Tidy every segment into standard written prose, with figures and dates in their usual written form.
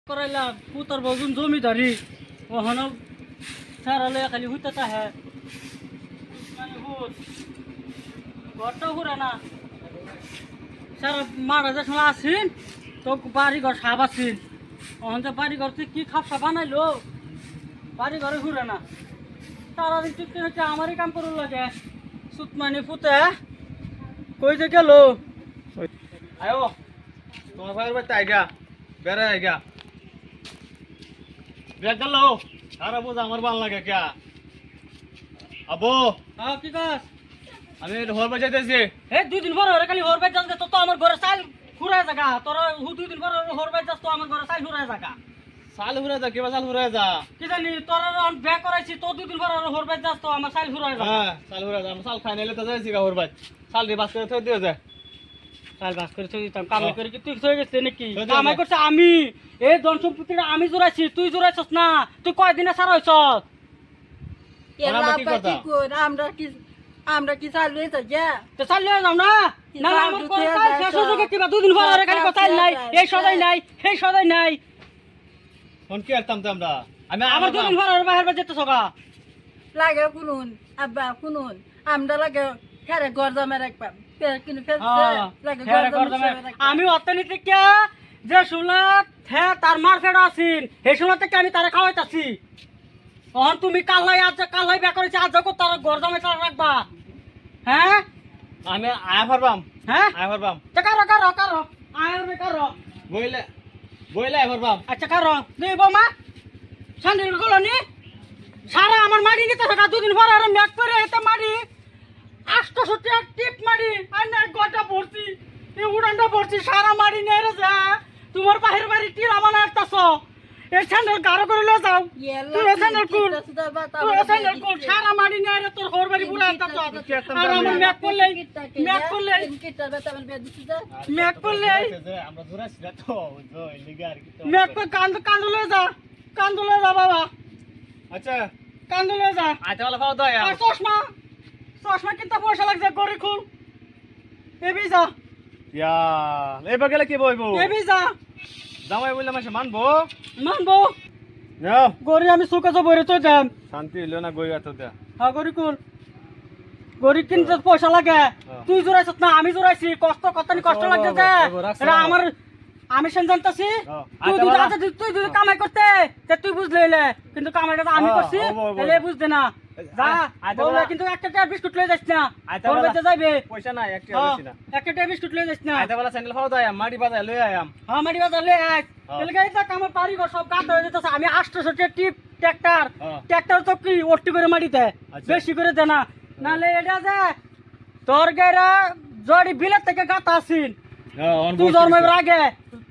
करायला पुतर बघून जमीदारी वाहन साराला खाली हुतत आहे आणि होत घरटा हुरा ना सारा मारा जसं আসিন তো বাড়ি ঘর সাব আসিন ওখান থেকে বাড়ি ঘর থেকে কি খাপসা বানাইলো বাড়ি ঘরে ঘুরে না তারা চুক্তি হচ্ছে আমারই কাম করুন লাগে সুতমানি পুতে কই যে গেল আয়ো তোমার ভাইয়ের বাড়িতে আইগা বেড়ে আইগা বেড় গেল সারা বোঝা আমার ভাল লাগে কে আবো হ্যাঁ কি কাজ আমি হর বাজাই যাইতেছি এই দুই দিন পর খালি হরবাই যাস তো তো আমার ঘরে চাল ফুরায় জায়গা তোর দুই দিন পর হরবাই যাস তো আমার ঘরে চাল ফুরায় জায়গা সাল ঘুরে যা কিবা সাল ঘুরে যা কি জানি তোর ব্যাক করাইছি তো দুই দিন পর হরবাই যাস তো আমার চাল ফুরায় জায়গা হ্যাঁ সাল ঘুরে যা সাল খাই নাইলে তো যাইছি গা হর বাজ সাল রে বাস করে থই দিয়ে যায় চাল বাস করে থই দিতাম কাম করে কি তুই থই গেছিস নাকি থই দিও কামাই না। করছে আমি এই ধন সম্পত্তিটা আমি জোড়াইছি তুই জোড়াইছস না তুই কয়দিনে সারা হইছস আমরা কি করতাম? আমরা কি চালু হয়েছে যা তো চাল নিয়ে যাও না না চাল আমার দুধে চাল যায় শেষ তো। হয়ে কিবা দুই দিন পর খালি চাল নাই এই সদাই নাই সেই সদাই নাই ফোন কি আরতাম তো আমরা আমি আমার দুই দিন পর বাইরে বাজে তো সগা লাগে শুনুন আব্বা শুনুন আমরা লাগে হ্যাঁ ঘর জমা রাখবাম কিন্তু লাগে ঘর জমা আমি অর্থনীতি কে যে শুনলা হ্যাঁ তার মার ফেড়া আছিন সেই সময় থেকে আমি তারা খাওয়াইতাছি তখন তুমি কাল্লাই বের করেছি আজ যখন তার ঘর জমে তারা রাখবা হ্যাঁ আমি আয়া পারবাম হ্যাঁ আয়া পারবাম তো কারো আয় কারো বইলে বইলে আয়া পারবাম আচ্ছা কারো নেই বৌমা সান্দির কলোনি সারা আমার মাটি নিতে থাকা দুদিন পর আর ম্যাক করে এতে মাটি 800 টিপ মাটি আর না গোটা ভরছি এই উড়ানটা ভরছি সারা মাটি নিয়ে রেছে তোমার বাহির বাড়ি টিলা বানা আসতেছ এই স্যান্ডেল গাঢ় করে লো যাও তুই স্যান্ডেল কুল তুই স্যান্ডেল কুল সারা মাটি নিয়ে রে তোর ঘর বাড়ি পুরো আসতেছ আর আমার ম্যাক করলে আমরা জোরাছি না তো ওই লিগে আর কি তো ম্যাক করে কান্দলে যা বাবা আচ্ছা কান্দলে যা আইতে বলা পাও দয়া আর চশমা কিনতে পয়সা লাগছে গড়ি খুল এবি যা ইয়া এবার গেলে কি বইবো এবি যা জামাই বললে মাসে মানবো মানবো নাও গড়ি আমি সুকাছে বইরে তো যাম শান্তি হইলো না গই এত দা হ্যাঁ গড়ি খুল গড়ি কিনতে পয়সা লাগে তুই জোরাইছ না আমি জোরাইছি কষ্ট লাগছে যে এটা আমার আমি সেন জানতাছি তুই যদি কামাই করতে তে তুই বুঝলে এলে কিন্তু কামাইটা তো আমি করছি এলে বুঝতে না যা বলে কিন্তু একটা বিস্কুট লয়ে যাস না তোর বেঁচে যাইবে পয়সা নাই একটা বেশি না একটা বিস্কুট লয়ে যাস না আইতে বলা স্যান্ডেল পাও দয়া মাটি বাজায় লই আয়াম হ্যাঁ মাটি বাজার লয়ে আয় তেল গাড়ি তো কামার পারি গো সব কাজ হয়ে যেতেছে আমি 800 টিপ ট্রাক্টর তো কি ওটি করে মাটিতে বেশি করে দে না নালে এটা যে তোর গায়রা জড়ি বিলের থেকে গাতা আসিন তুই জন্মের আগে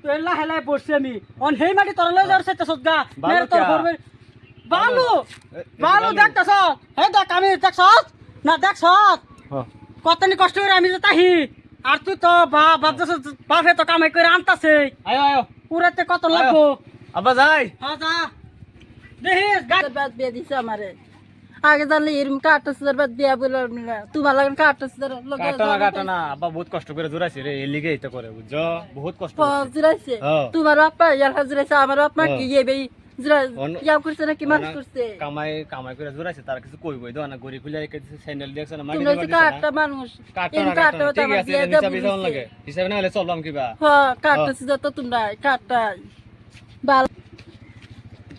তুই লাহে পড়ছি আমি অন হেই মাটি তোর লয়ে যাওয়ার চেষ্টা সজ্জা মেরে তোর করবে বালু দেখতেছ হে দেখ আমি দেখছ না দেখছ কতনি কষ্ট করে আমি যে তাহি আর তুই তো বাপে তো কামাই করে আনতাছে আয়ো আয়ো পুরাতে কত লাগবো আব্বা যাই হ্যাঁ যা দেখিস বাদ বিয়ে দিছে আমারে আগে জানলে এরম কাটতেছে বাদ বিয়া বলে তোমার লাগে কাটতেছে কাটনা আব্বা বহুত কষ্ট করে জোরাইছে রে এই লিগে এটা করে বুঝছো বহুত কষ্ট জুরাইছে তোমার বাপ্পা ইয়ার হাজরাইছে আমার বাপ্পা কি ইয়ে ইয়া করছে না কি মানুষ করছে কামাই করে জোরাইছে তার কিছু কইবই দাও না গরি খুলে রেখে দিছে স্যান্ডেল দেখছ না মাটি তুমি হচ্ছে কাটটা মানুষ কাটনা ঠিক আছে হিসাব হিসাব লাগে হিসাব না হলে চললাম কিবা হ্যাঁ কাটতেছে যত তোমরা কাটটা বাল